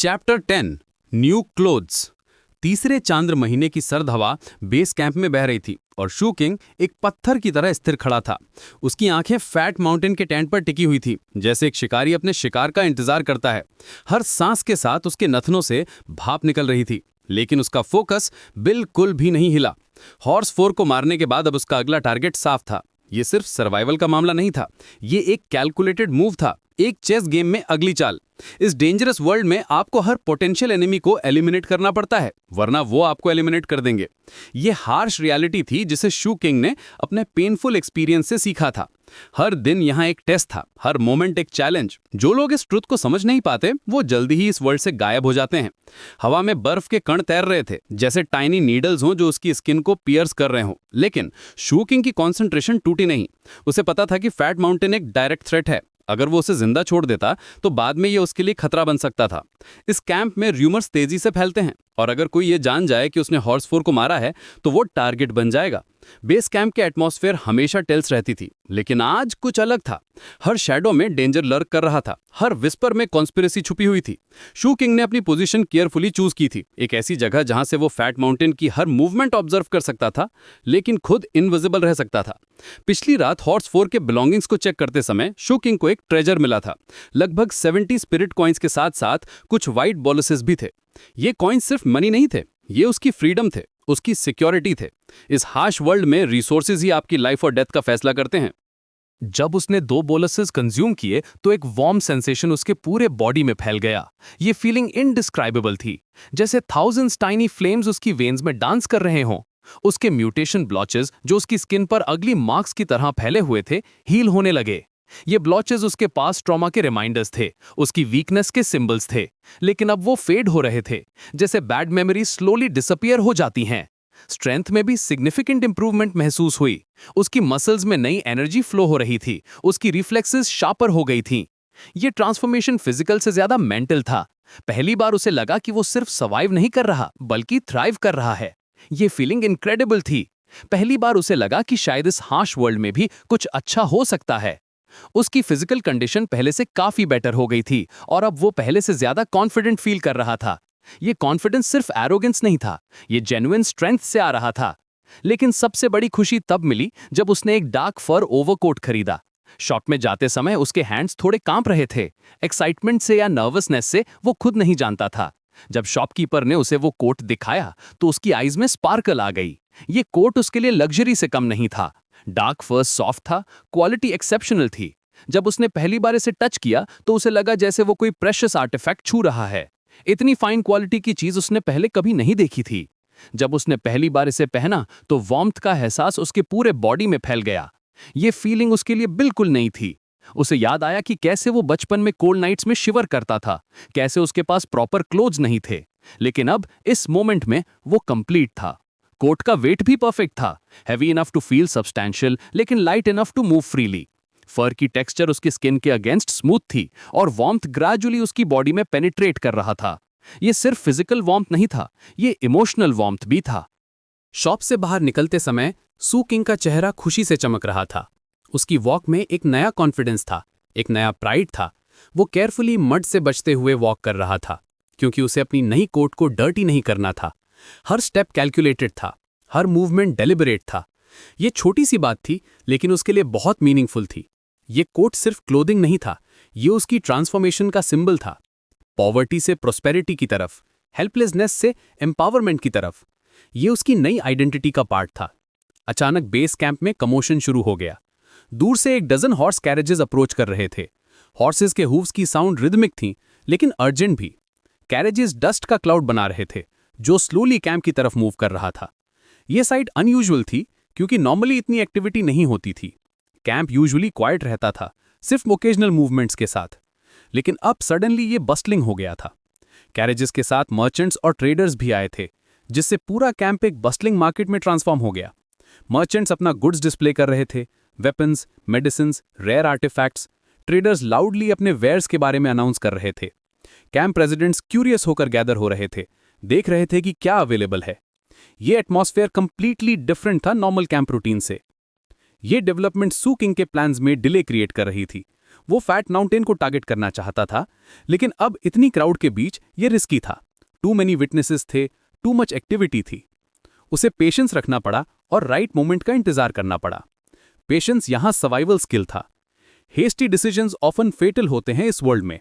Chapter 10 new clothes. तीसरे चांद्र महीने की सर्द हवा बेस कैंप में बह रही थी और शू किंग एक पत्थर की तरह स्थिर खड़ा था। उसकी आंखें फैट माउंटेन के टेंट पर टिकी हुई थी, जैसे एक शिकारी अपने शिकार का इंतजार करता है। हर सांस के साथ उसके नथनों से भाप निकल रही थी, लेकिन उसका फोकस बिल्कुल भी नहीं हिला। हॉर्स 4 को मारने के बाद अब उसका अगला टारगेट साफ था। ये सिर्फ सर्वाइवल का मामला नहीं था, ये एक कैलकुलेटेड मूव था, एक चेस गेम में अगली चाल। इस डेंजरस वर्ल्ड में आपको हर पोटेंशियल एनिमी को एलिमिनेट करना पड़ता है, वरना वो आपको एलिमिनेट कर देंगे। ये हार्श रियलिटी थी जिसे शू किंग ने अपने पेनफुल एक्सपीरियंस से सीखा था। हर दिन यहाँ एक टेस्ट था, हर मोमेंट एक चैलेंज। जो लोग इस ट्रुथ को समझ नहीं पाते वो जल्दी ही इस वर्ल्ड से गायब हो जाते हैं। हवा में बर्फ के कण तैर रहे थे, जैसे टाइनी नीडल्स हों जो उसकी स्किन को पियर्स कर रहे हों। लेकिन शू किंग की कॉन्सेंट्रेशन टूटी नहीं। उसे पता था कि फैट माउंटेन एक डायरेक्ट थ्रेट है। अगर वो उसे जिंदा छोड़ देता तो बाद में ये उसके लिए खतरा बन सकता था। इस कैंप में र्यूमर्स तेजी से फैलते हैं, और अगर कोई ये जान जाए कि उसने हॉर्स 4 को मारा है तो वो टारगेट बन जाएगा। बेस कैंप के एटमॉस्फेयर हमेशा टेल्स रहती थी, लेकिन आज कुछ अलग था। हर शैडो में डेंजर लर्क कर रहा था, हर विस्पर में कॉन्स्पिरेसी छुपी हुई थी। शू किंग ने अपनी पोजीशन केयरफुली चूज की थी, एक ऐसी जगह जहां से वो फैट माउंटेन की हर मूवमेंट ऑब्जर्व कर सकता था, लेकिन खुद इनविजिबल रह सकता था। पिछली रात हॉर्स 4 के बिलोंगिंग्स को चेक करते समय शू किंग को एक ट्रेजर मिला था। लगभग 70 स्पिरिट कॉइन्स के साथ साथ कुछ व्हाइट बॉलसेस भी थे। ये कॉइन्स सिर्फ मनी नहीं थे, ये उसकी फ्रीडम थे, उसकी सिक्योरिटी थे। इस हार्श वर्ल्ड में रिसोर्सेज ही आपकी लाइफ और डेथ का फैसला करते हैं। जब उसने 2 बोलसेस कंज्यूम किए तो एक वार्म सेंसेशन उसके पूरे बॉडी में फैल गया। ये फीलिंग इनडिस्क्राइबेबल थी, जैसे थाउजेंड्स टाइनी फ्लेम्स उसकी वेन्स में डांस कर रहे हों। उसके म्यूटेशन ब्लॉचेस जो उसकी स्किन पर अगली मार्क्स की तरह फैले हुए थे, हील होने लगे। ये ब्लॉचेस उसके पास ट्रॉमा के रिमाइंडर्स थे, उसकी वीकनेस के सिंबल्स थे। लेकिन अब वो फेड हो रहे थे, जैसे बैड मेमोरीज स्लोली डिसअपियर हो जाती हैं। स्ट्रेंथ में भी सिग्निफिकेंट इंप्रूवमेंट महसूस हुई। उसकी मसल्स में नई एनर्जी फ्लो हो रही थी, उसकी रिफ्लेक्सेस शार्पर हो गई थीं। ये ट्रांसफॉर्मेशन फिजिकल से ज्यादा मेंटल था। पहली बार उसे लगा कि वो सिर्फ सर्वाइव नहीं कर रहा, बल्कि थ्राइव कर रहा है। ये फीलिंग इनक्रेडिबल थी। पहली बार उसे लगा कि शायद इस हार्श वर्ल्ड में भी कुछ अच्छा हो सकता है। उसकी फिजिकल कंडीशन पहले से काफी बेटर हो गई थी, और अब वो पहले से ज्यादा कॉन्फिडेंट फील कर रहा था। ये कॉन्फिडेंस सिर्फ एरोगेंस नहीं था, ये जेन्युइन स्ट्रेंथ से आ रहा था। लेकिन सबसे बड़ी खुशी तब मिली जब उसने एक डार्क फर ओवरकोट खरीदा। शॉप में जाते समय उसके हैंड्स थोड़े कांप रहे थे, एक्साइटमेंट से या नर्वसनेस से वो खुद नहीं जानता था। जब शॉपकीपर ने उसे वो कोट दिखाया तो उसकी आईज में स्पार्कल आ गई। ये कोट उसके लिए लग्जरी से कम नहीं था। डार्क फर सॉफ्ट था, क्वालिटी एक्सेप्शनल थी। जब उसने पहली बार इसे टच किया तो उसे लगा जैसे वो कोई प्रेशियस आर्टिफैक्ट छू रहा है। इतनी फाइन क्वालिटी की चीज उसने पहले कभी नहीं देखी थी। जब उसने पहली बार इसे पहना तो वार्मथ का एहसास उसके पूरे बॉडी में फैल गया। ये फीलिंग उसके लिए बिल्कुल नई थी। उसे याद आया कि कैसे वो बचपन में कोल्ड नाइट्स में शिवर करता था, कैसे उसके पास प्रॉपर क्लोथ्स नहीं थे। लेकिन अब इस मोमेंट में वो कंप्लीट था। कोट का वेट भी परफेक्ट था, heavy enough to feel substantial लेकिन light enough to move freely. Fur की टेक्सचर उसकी स्किन के अगेंस्ट स्मूथ थी, और वार्मथ ग्रेजुअली उसकी बॉडी में पेनिट्रेट कर रहा था। ये सिर्फ फिजिकल वार्मथ नहीं था, ये इमोशनल वार्मथ भी था। शॉप से बाहर निकलते समय शू किंग का चेहरा खुशी से चमक रहा था। उसकी वॉक में एक नया कॉन्फिडेंस था, एक नया प्राइड था। वो केयरफुली मड से बचते हुए वॉक कर रहा था, क्योंकि उसे अपनी नई कोट को डर्टी नहीं करना था। हर स्टेप कैलकुलेटेड था, हर मूवमेंट डेलिबरेट था। ये छोटी सी बात थी, लेकिन उसके लिए बहुत मीनिंगफुल थी। ये कोट सिर्फ क्लोथिंग नहीं था, ये उसकी ट्रांसफॉर्मेशन का सिंबल था। पॉवर्टी से प्रोस्पेरिटी की तरफ, हेल्पलेसनेस से एम्पावरमेंट की तरफ। ये उसकी नई आइडेंटिटी का पार्ट था। अचानक बेस कैंप में कमोशन शुरू हो गया। दूर से एक डजन हॉर्स कैरेजेस अप्रोच कर रहे थे। हॉर्सेस के हूव्स की साउंड रिदमिक थी, लेकिन अर्जेंट भी। कैरेजेस डस्ट का क्लाउड बना रहे थे, जो स्लोली कैंप की तरफ मूव कर रहा था। यह साइड अनयूजुअल थी, क्योंकि नॉर्मली इतनी एक्टिविटी नहीं होती थी। कैंप यूजुअली क्वाइट रहता था, सिर्फ ओकेजनल मूवमेंट्स के साथ। लेकिन अब सडनली ये बस्टलिंग हो गया था। कैरेजेस के साथ मर्चेंट्स और ट्रेडर्स भी आए थे, जिससे पूरा कैंप एक बस्टलिंग मार्केट में ट्रांसफॉर्म हो गया। मर्चेंट्स अपना गुड्स डिस्प्ले कर रहे थे, weapons, medicines, rare artefacts. Traders loudly अपने वेयर्स के बारे में अनाउंस कर रहे थे। कैंप रेजिडेंट्स क्यूरियस होकर गैदर हो रहे थे, देख रहे थे कि क्या अवेलेबल है। ये एटमॉस्फेयर कंप्लीटली डिफरेंट था नॉर्मल कैंप रूटीन से। ये डेवलपमेंट शू किंग के प्लान्स में डिले क्रिएट कर रही थी। वो फैट माउंटेन को टारगेट करना चाहता था, लेकिन अब इतनी क्राउड के बीच ये रिस्की था। टू मेनी विटनेसेस थे, टू मच एक्टिविटी थी। उसे पेशेंस रखना पड़ा और राइट मोमेंट का इंतजार करना पड़ा। पेशेंस यहां सर्वाइवल स्किल था। हेस्टी डिसीजंस ऑफन फेटल होते हैं इस वर्ल्ड में।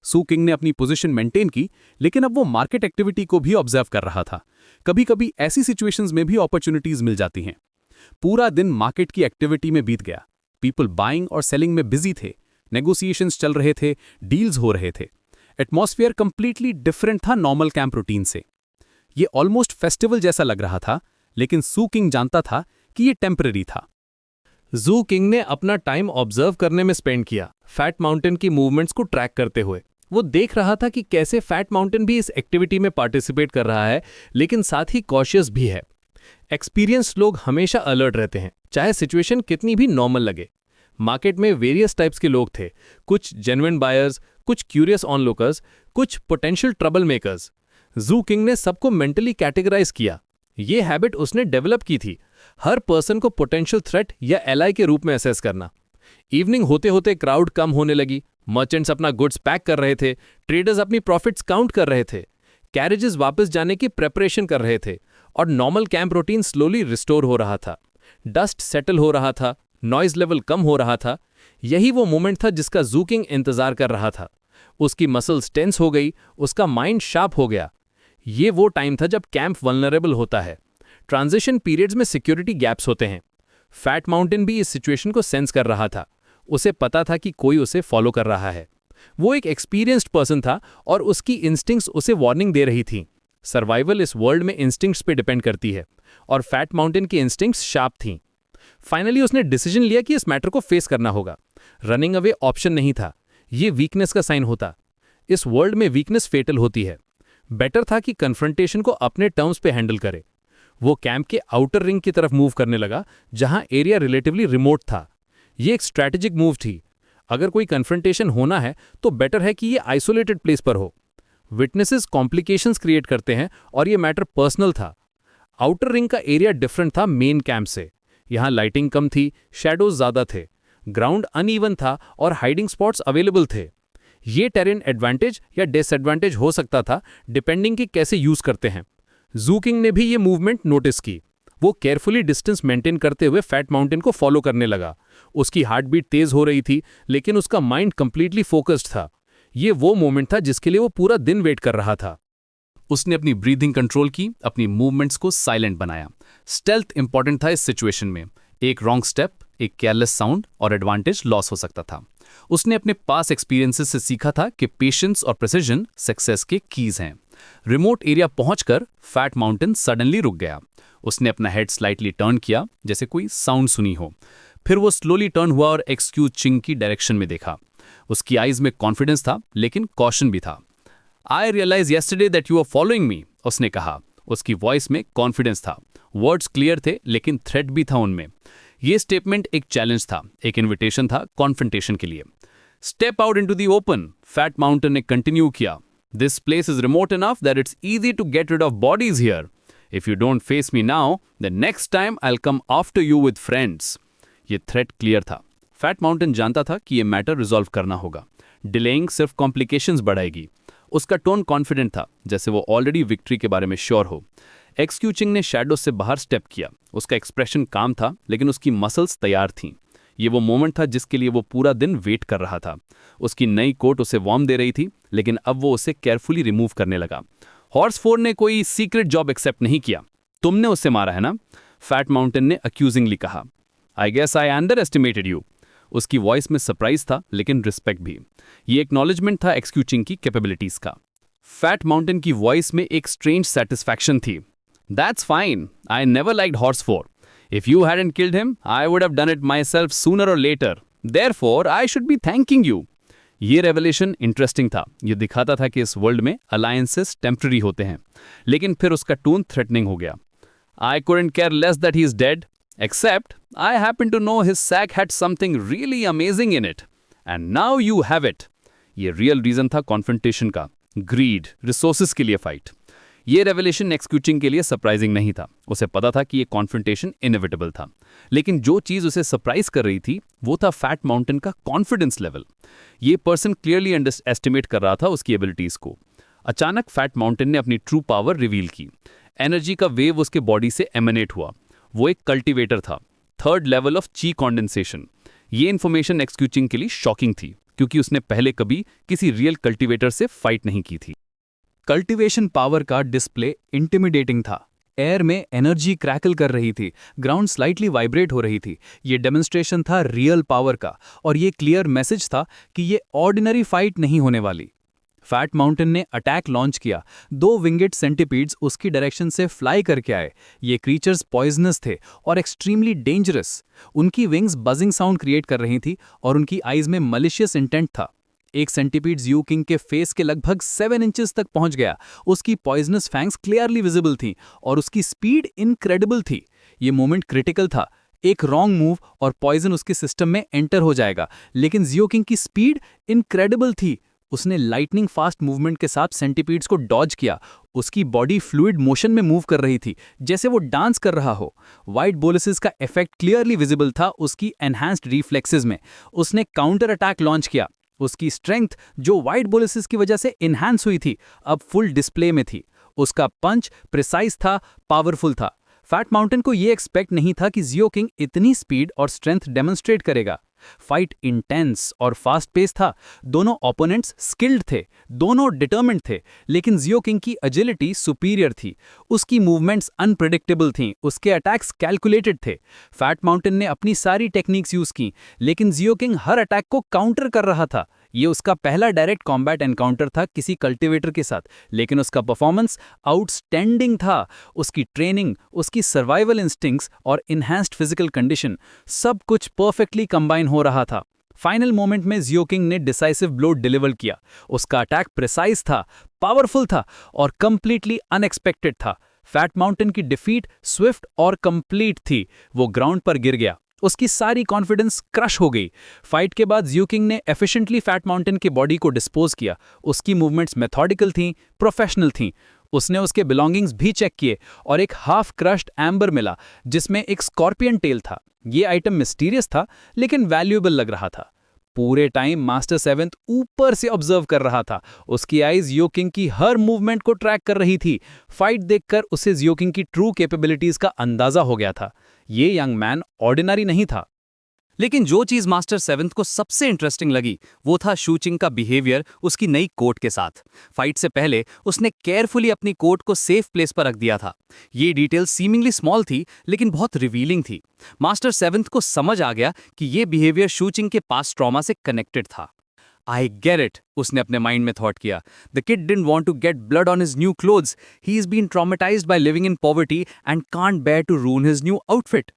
सू किंग ने अपनी पोजीशन मेंटेन की, लेकिन अब वो मार्केट एक्टिविटी को भी ऑब्जर्व कर रहा था। कभी कभी ऐसी सिचुएशंस में भी अपॉर्चुनिटीज मिल जाती हैं। पूरा दिन मार्केट की एक्टिविटी में बीत गया। पीपल बाइंग और सेलिंग में बिजी थे, नेगोशिएशंस चल रहे थे, डील्स हो रहे थे। एटमॉस्फेयर कंप्लीटली डिफरेंट था नॉर्मल कैंप रूटीन से। ये ऑलमोस्ट फेस्टिवल जैसा लग रहा था, लेकिन सू किंग जानता था कि ये टेम्पररी था। जू किंग ने अपना टाइम ऑब्जर्व करने में स्पेंड किया, फैट माउंटेन की मूवमेंट्स को ट्रैक करते हुए। वो देख रहा था कि कैसे फैट माउंटेन भी इस एक्टिविटी में पार्टिसिपेट कर रहा है, लेकिन साथ ही कॉशियस भी है। एक्सपीरियंस्ड लोग हमेशा अलर्ट रहते हैं, चाहे सिचुएशन कितनी भी नॉर्मल लगे। मार्केट में वेरियस टाइप्स के लोग थे, कुछ जेन्युइन बायर्स, कुछ क्यूरियस ऑनलुकर्स, कुछ पोटेंशियल ट्रबल मेकर्स। जू किंग ने सबको मेंटली कैटेगराइज किया। ये हैबिट उसने डेवलप की थी, हर पर्सन को पोटेंशियल थ्रेट या एलाई के रूप में असेस करना। इवनिंग होते होते क्राउड कम होने लगी, मर्चेंट्स अपना गुड्स पैक कर रहे थे, ट्रेडर्स अपनी प्रॉफिट्स काउंट कर रहे थे, कैरेजेस वापस जाने की प्रेपरेशन कर रहे थे, और normal camp routine slowly restore हो रहा था। डस्ट सेटल हो रहा था, नॉइज लेवल कम हो रहा था। यही वो मोमेंट था जिसका जू किंग इंतजार कर रहा था। उसकी मसल्स टेंस हो गई, उसका माइंड शार्प हो गया। ये वो टाइम था जब कैंप वल्नरेबल होता है। ट्रांजिशन पीरियड्स में सिक्योरिटी गैप्स होते हैं। फैट माउंटेन भी इस सिचुएशन को सेंस कर रहा था। उसे पता था कि कोई उसे फॉलो कर रहा है। वो एक एक्सपीरियंस्ड पर्सन था और उसकी इंस्टिंक्ट्स उसे वार्निंग दे रही थी। सर्वाइवल इस वर्ल्ड में इंस्टिंक्ट्स पे डिपेंड करती है, और फैट माउंटेन की इंस्टिंक्ट्स शार्प थीं। फाइनली उसने डिसीजन लिया कि इस मैटर को फेस करना होगा। रनिंग अवे ऑप्शन नहीं था, ये वीकनेस का साइन होता। इस वर्ल्ड में वीकनेस फेटल होती है। बेटर था कि कन्फ्रंटेशन को अपने टर्म्स पे हैंडल करे। वो कैंप के आउटर रिंग की तरफ मूव करने लगा, जहां एरिया रिलेटिवली रिमोट था। ये एक स्ट्रैटेजिक मूव थी। अगर कोई कन्फ्रंटेशन होना है तो बेटर है कि ये आइसोलेटेड प्लेस पर हो। विटनेसेस कॉम्प्लिकेशंस क्रिएट करते हैं और ये मैटर पर्सनल था। आउटर रिंग का एरिया डिफरेंट था मेन कैंप से। यहाँ लाइटिंग कम थी, शैडोज ज्यादा थे, ग्राउंड अनइवन था और हाइडिंग स्पॉट्स अवेलेबल थे। ये टेरेन एडवांटेज या डिसएडवांटेज हो सकता था, डिपेंडिंग कि कैसे यूज करते हैं। जू किंग ने भी ये मूवमेंट नोटिस की। वो केयरफुली डिस्टेंस मेंटेन करते हुए फैट माउंटेन को फॉलो करने लगा। उसकी हार्ट बीट तेज हो रही थी, लेकिन उसका माइंड कंप्लीटली फोकस्ड था। ये वो मोमेंट था जिसके लिए वो पूरा दिन वेट कर रहा था। उसने अपनी ब्रीदिंग कंट्रोल की, अपनी मूवमेंट्स को साइलेंट बनाया। स्टेल्थ इंपॉर्टेंट था इस सिचुएशन में। एक रॉन्ग स्टेप, एक केयरलेस साउंड और एडवांटेज लॉस हो सकता था। उसने अपने पास एक्सपीरियंसेस से सीखा था कि पेशेंस और प्रिसिजन सक्सेस के कीज हैं। रिमोट एरिया पहुंचकर फैट माउंटेन सडनली रुक गया। उसने अपना हेड स्लाइटली टर्न किया, जैसे कोई साउंड सुनी हो। फिर वो स्लोली टर्न हुआ और एक्सक्यू चिंग की डायरेक्शन में देखा। उसकी आईज में कॉन्फिडेंस था, लेकिन कॉशन भी था। I realise yesterday that you are following me, उसने कहा। उसकी वॉइस में कॉन्फिडेंस था, वर्ड्स क्लियर थे, लेकिन थ्रेट भी था उनमें। ये स्टेटमेंट एक चैलेंज था, एक इन्विटेशन था कॉन्फ्रंटेशन के लिए। Step out into the open, fat mountain ने कंटिन्यू किया। This place is remote enough that it's easy to get rid of bodies here. If you don't face me now, the next time I will come after you with friends. ये threat clear था। Fat mountain जानता था कि ये matter resolve करना होगा। Delaying सिर्फ complications बढ़ाएगी। उसका टोन कॉन्फिडेंट था, जैसे वो ऑलरेडी विक्ट्री के बारे में श्योर हो। एक्सक्यू चिंग ने शैडो से बाहर स्टेप किया। उसका एक्सप्रेशन काम था, लेकिन उसकी मसल्स तैयार थीं। ये वो मोमेंट था जिसके लिए वो पूरा दिन वेट कर रहा था। उसकी नई कोट उसे वार्म दे रही थी, लेकिन अब वो उसे केयरफुली रिमूव करने लगा। हॉर्स फोर ने कोई सीक्रेट जॉब एक्सेप्ट नहीं किया। तुमने उससे मारा है ना? फैट माउंटेन ने अक्यूजिंगली कहा। I guess I underestimated you. उसकी वॉइस में सरप्राइज था, लेकिन रिस्पेक्ट भी। ये एक्नॉलेजमेंट था एक्सक्यू चिंग की कैपेबिलिटीज का। फैट माउंटेन की वॉइस में एक स्ट्रेंज सेटिस्फैक्शन थी। That's fine, I never liked horse four. If you hadn't killed him, I would have done it myself sooner or later. Therefore, I should be thanking you. ये revelation interesting था। ये दिखाता था कि इस world में alliances temporary होते हैं, लेकिन फिर उसका टोन थ्रेटनिंग हो गया। I couldn't care less that he is dead, except I happen to know his sack had something really amazing in it. And now you have it. ये real reason था confrontation का, grid, resources के लिए fight. ये revelation एक्सक्यूचिंग के लिए surprising नहीं था। उसे पता था कि ये कॉन्फ्रंटेशन इनएविटेबल था। लेकिन जो चीज़ उसे सरप्राइज कर रही थी वो था फैट माउंटेन का कॉन्फिडेंस लेवल। ये पर्सन क्लियरली एस्टिमेट कर रहा था उसकी एबिलिटीज़ को। अचानक फैट माउंटेन ने अपनी ट्रू पावर रिवील की। एनर्जी का वेव उसके बॉडी से एमिनेट हुआ। वो एक कल्टिवेटर था, थर्ड लेवल ऑफ ची कॉन्डेंसेशन। ये इन्फॉर्मेशन एक्सक्यूचिंग के लिए शॉकिंग थी, क्योंकि उसने पहले कभी किसी रियल कल्टिवेटर से फाइट नहीं की थी। कल्टीवेशन पावर का डिस्प्ले इंटिमिडेटिंग था। एयर में एनर्जी क्रैकल कर रही थी, ग्राउंड स्लाइटली वाइब्रेट हो रही थी। ये डेमोन्स्ट्रेशन था रियल पावर का, और ये क्लियर मैसेज था कि ये ऑर्डिनरी फाइट नहीं होने वाली। फैट माउंटेन ने अटैक लॉन्च किया। 2 विंगेड सेंटिपीड्स उसकी डायरेक्शन से फ्लाई करके आए। ये क्रीचर्स पॉइजनस थे और एक्सट्रीमली डेंजरस। उनकी विंग्स बजिंग साउंड क्रिएट कर रही थी और उनकी आईज में मलिशियस इंटेंट था। एक सेंटिपीड ज़्यू किंग के फेस के लगभग 7 इंचेस तक पहुंच गया। उसकी पॉइजनस फैंग्स क्लियरली विजिबल थीं और उसकी स्पीड इनक्रेडिबल थी। ये मोमेंट क्रिटिकल था। एक रॉन्ग मूव और पॉइजन उसके सिस्टम में एंटर हो जाएगा, लेकिन ज़्यू किंग की स्पीड इनक्रेडिबल थी। उसने लाइटनिंग फास्ट मूवमेंट के साथ सेंटिपीड्स को डॉज किया। उसकी बॉडी फ्लूइड मोशन में मूव कर रही थी, जैसे वो डांस कर रहा हो। वाइट बोलसिस का इफेक्ट क्लियरली विजिबल था उसकी एनहांस्ड रिफ्लेक्सेस में। उसने काउंटर अटैक लॉन्च किया। उसकी स्ट्रेंथ, जो वाइट बोलसिस की वजह से इन्हांस हुई थी, अब फुल डिस्प्ले में थी। उसका पंच प्रिसाइज था, पावरफुल था। फैट माउंटेन को यह एक्सपेक्ट नहीं था कि ज़्यू किंग इतनी स्पीड और स्ट्रेंथ डेमोन्स्ट्रेट करेगा। फाइट इंटेंस और फास्ट पेस था। दोनों ओपोनेंट्स स्किल्ड थे, दोनों डिटर्मिन्ड थे, लेकिन ज़्यू किंग की एजिलिटी सुपीरियर थी। उसकी मूवमेंट्स अनप्रेडिक्टेबल थीं, उसके अटैक्स कैलकुलेटेड थे। फैट माउंटेन ने अपनी सारी टेक्निक्स यूज की, लेकिन ज़्यू किंग हर अटैक को काउंटर कर रहा था। ये उसका पहला डायरेक्ट कॉम्बैट एनकाउंटर था किसी कल्टिवेटर के साथ, लेकिन उसका परफॉर्मेंस आउटस्टैंडिंग था। उसकी ट्रेनिंग, उसकी सर्वाइवल इंस्टिंक्ट्स और इन्हांस्ड फिजिकल कंडीशन, सब कुछ परफेक्टली कंबाइन हो रहा था। फाइनल मोमेंट में ज़्यू किंग ने डिसाइसिव ब्लो डिलीवर किया। उसका अटैक प्रिसाइज था, पावरफुल था और कंप्लीटली अनएक्सपेक्टेड था। फैट माउंटेन की डिफीट स्विफ्ट और कंप्लीट थी। वो ग्राउंड पर गिर गया, उसकी सारी कॉन्फिडेंस क्रश हो गई। फाइट के बाद ज़्यू किंग ने एफिशिएंटली फैट माउंटेन की बॉडी को डिस्पोज किया। उसकी मूवमेंट्स मेथोडिकल थीं, प्रोफेशनल थीं। उसने उसके बिलोंगिंग्स भी चेक किए और एक हाफ क्रश्ड एम्बर मिला, जिसमें एक स्कॉर्पियन टेल था। ये आइटम मिस्टीरियस था, लेकिन वैल्यूएबल लग रहा था। पूरे टाइम मास्टर 7 ऊपर से ऑब्जर्व कर रहा था। उसकी आईज ज़्यू किंग की हर मूवमेंट को ट्रैक कर रही थी। फाइट देखकर उसे ज़्यू किंग की ट्रू कैपेबिलिटीज का अंदाजा हो गया था। ये यंग मैन ऑर्डिनरी नहीं था। लेकिन जो चीज मास्टर 7 को सबसे इंटरेस्टिंग लगी वो था शू चिंग का बिहेवियर उसकी नई कोट के साथ। फाइट से पहले उसने केयरफुली अपनी कोट को सेफ प्लेस पर रख दिया था। ये डिटेल सीमिंगली स्मॉल थी, लेकिन बहुत रिवीलिंग थी। मास्टर 7 को समझ आ गया कि ये बिहेवियर शू चिंग के पास्ट ट्रॉमा से कनेक्टेड था। आई गेट इट, उसने अपने माइंड में थॉट किया। The kid didn't want to get blood on his new clothes. He is been traumatised by living in poverty and can't bear to ruin his new outfit.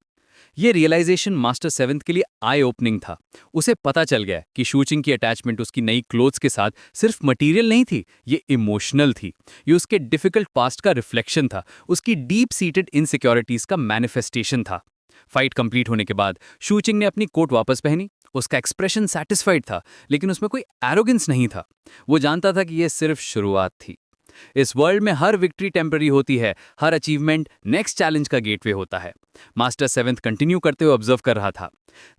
ये realisation master 7 के लिए आई opening था। उसे पता चल गया कि शू चिंग की अटैचमेंट उसकी नई क्लोथ्स के साथ सिर्फ मटेरियल नहीं थी, ये इमोशनल थी। ये उसके डिफिकल्ट पास्ट का रिफ्लेक्शन था, उसकी डीप सीटेड इनसिक्योरिटीज का मैनिफेस्टेशन था। फाइट कंप्लीट होने के बाद शू चिंग ने अपनी कोट वापस पहनी। उसका एक्सप्रेशन सैटिस्फाइड था, लेकिन उसमें कोई एरोगेंस नहीं था। वो जानता था कि यह सिर्फ शुरुआत थी। इस वर्ल्ड में हर विक्ट्री टेम्पररी होती है, हर अचीवमेंट नेक्स्ट चैलेंज का गेटवे होता है। मास्टर 7 कंटिन्यू करते हुए ऑब्जर्व कर रहा था।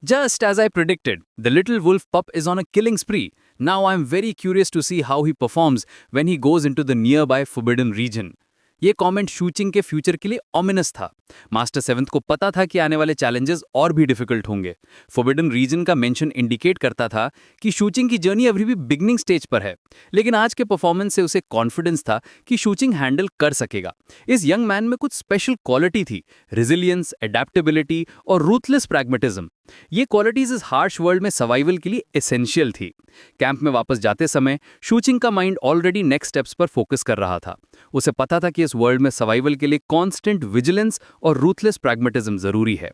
Just as I predicted, the little wolf pup is on a killing spree. Now I am very curious to see how he performs when he goes into the nearby forbidden region. ये comment शू चिंग के future के लिए ominous था। Master 7 को पता था कि आने वाले चैलेंजेस और भी डिफिकल्ट होंगे। फॉरबिडन रीजन का मेंशन इंडिकेट करता था कि शू चिंग की जर्नी अभी भी बिगनिंग स्टेज पर है, लेकिन आज के परफॉर्मेंस से उसे कॉन्फिडेंस था कि शू चिंग हैंडल कर सकेगा। इस यंग मैन में कुछ स्पेशल क्वालिटी थी, रेजिलियंस, एडेप्टेबिलिटी और रूथलेस प्रैग्मेटिज्म। ये क्वालिटीज इस हार्श वर्ल्ड में सर्वाइवल के लिए एसेंशियल थी। कैंप में वापस जाते समय शू चिंग का माइंड ऑलरेडी नेक्स्ट स्टेप्स पर फोकस कर रहा था। उसे पता था कि इस वर्ल्ड में सर्वाइवल के लिए कांस्टेंट विजिलेंस और रूथलेस प्रैग्मेटिज्म जरूरी है।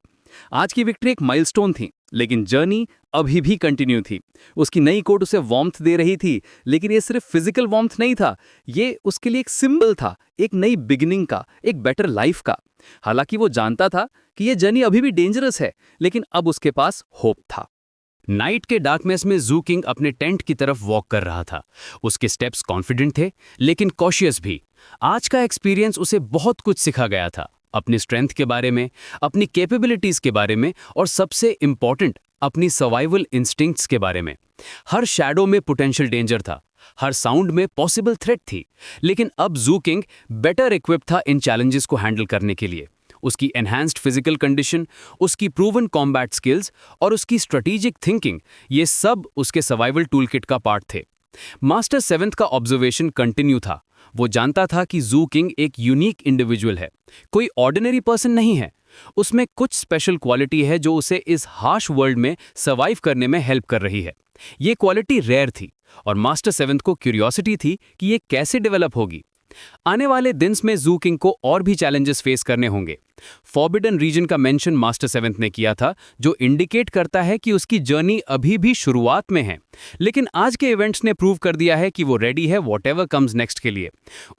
आज की विक्ट्री एक माइलस्टोन थी, लेकिन जर्नी अभी भी कंटिन्यू थी। उसकी नई कोट उसे वार्मथ दे रही थी, लेकिन ये सिर्फ फिजिकल वार्मथ नहीं था, ये उसके लिए एक सिंबल था, एक नई बिगिनिंग का, एक बेटर लाइफ का। हालांकि वो जानता था कि ये जर्नी अभी भी डेंजरस है, लेकिन अब उसके पास होप था। नाइट के डार्कनेस में ज़ू किंग अपने टेंट की तरफ वॉक कर रहा था। उसके स्टेप्स कॉन्फिडेंट थे, लेकिन कॉशियस भी। आज का एक्सपीरियंस उसे बहुत कुछ सिखा गया था, अपनी स्ट्रेंथ के बारे में, अपनी कैपेबिलिटीज के बारे में और सबसे इम्पॉर्टेंट अपनी सर्वाइवल इंस्टिंक्ट्स के बारे में। हर शैडो में पोटेंशियल डेंजर था, हर साउंड में पॉसिबल थ्रेट थी, लेकिन अब ज़ू किंग बेटर इक्विप था इन चैलेंजेस को हैंडल करने के लिए। उसकी एनहांस्ड फिजिकल कंडीशन, उसकी प्रूवन कॉम्बैट स्किल्स और उसकी स्ट्रेटेजिक थिंकिंग, ये सब उसके सर्वाइवल टूलकिट का पार्ट थे। मास्टर सेवेंथ का ऑब्जर्वेशन कंटिन्यू था। वो जानता था कि ज़ू किंग एक यूनिक इंडिविजुअल है, कोई ऑर्डिनरी पर्सन नहीं है। उसमें कुछ स्पेशल क्वालिटी है जो उसे इस हार्श वर्ल्ड में सर्वाइव करने में हेल्प कर रही है। ये क्वालिटी रेयर थी और मास्टर सेवेंथ को क्यूरियोसिटी थी कि ये कैसे डेवलप होगी। आने वाले दिन में ज़ू किंग को और भी चैलेंजेस फेस करने होंगे। फॉरबिडन रीजन का मेंशन मास्टर सेवेंथ ने किया था, जो इंडिकेट करता है कि उसकी जर्नी अभी भी शुरुआत में है। लेकिन आज के इवेंट्स ने प्रूव कर दिया है कि वो रेडी है व्हाटएवर कम्स नेक्स्ट के लिए।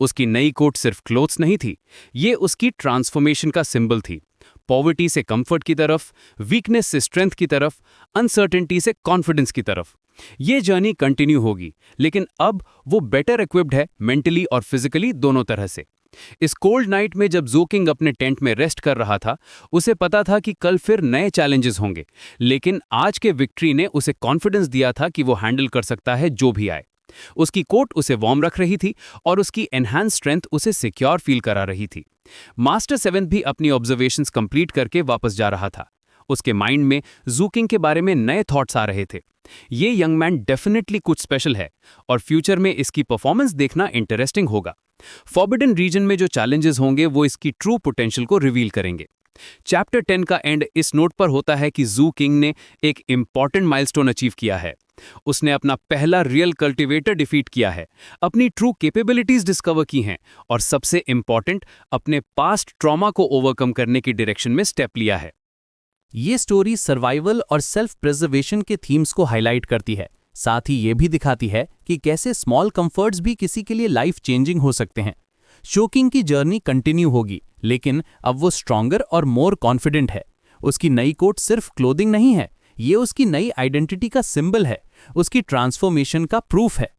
उसकी नई कोट सिर्फ क्लोथ्स नहीं थी, ये उसकी ट्रांसफॉर्मेशन का सिंबल थी। पॉवर्टी से कंफर्ट की तरफ, वीकनेस से स्ट्रेंथ की तरफ, अनसर्टेनिटी से कॉन्फिडेंस की तरफ। ये जर्नी कंटिन्यू होगी, लेकिन अब वो बेटर इक्विप्ड है मेंटली और फिजिकली दोनों तरह से। इस कोल्ड नाइट में जब ज़ू किंग अपने टेंट में रेस्ट कर रहा था, उसे पता था कि कल फिर नए चैलेंजेस होंगे, लेकिन आज के विक्ट्री ने उसे कॉन्फिडेंस दिया था कि वो हैंडल कर सकता है जो भी आए। उसकी कोट उसे वार्म रख रही थी और उसकी एनहांस स्ट्रेंथ उसे सिक्योर फील करा रही थी। मास्टर सेवेंथ भी अपनी ऑब्जर्वेशंस कंप्लीट करके वापस जा रहा था। उसके माइंड में ज़ू किंग के बारे में नए थॉट्स आ रहे थे। ये यंग मैन डेफिनेटली कुछ स्पेशल है और फ्यूचर में इसकी परफॉर्मेंस देखना इंटरेस्टिंग होगा। फॉरबिडन रीजन में जो चैलेंजेस होंगे वो इसकी ट्रू पोटेंशियल को रिवील करेंगे। चैप्टर 10 का एंड इस नोट पर होता है कि ज़ू किंग ने एक इंपॉर्टेंट माइलस्टोन अचीव किया है। उसने अपना पहला रियल कल्टीवेटर डिफीट किया है, अपनी ट्रू कैपेबिलिटीज डिस्कवर की हैं और सबसे इंपॉर्टेंट, अपने पास्ट ट्रॉमा को ओवरकम करने की डायरेक्शन में स्टेप लिया है। ये स्टोरी सर्वाइवल और सेल्फ प्रिजर्वेशन के थीम्स को हाईलाइट करती है। साथ ही ये भी दिखाती है कि कैसे स्मॉल कंफर्ट्स भी किसी के लिए लाइफ चेंजिंग हो सकते हैं। ज़ू किंग की जर्नी कंटिन्यू होगी, लेकिन अब वो स्ट्रॉन्गर और मोर कॉन्फिडेंट है। उसकी नई कोट सिर्फ क्लोथिंग नहीं है, ये उसकी नई आइडेंटिटी का सिंबल है, उसकी ट्रांसफॉर्मेशन का प्रूफ है।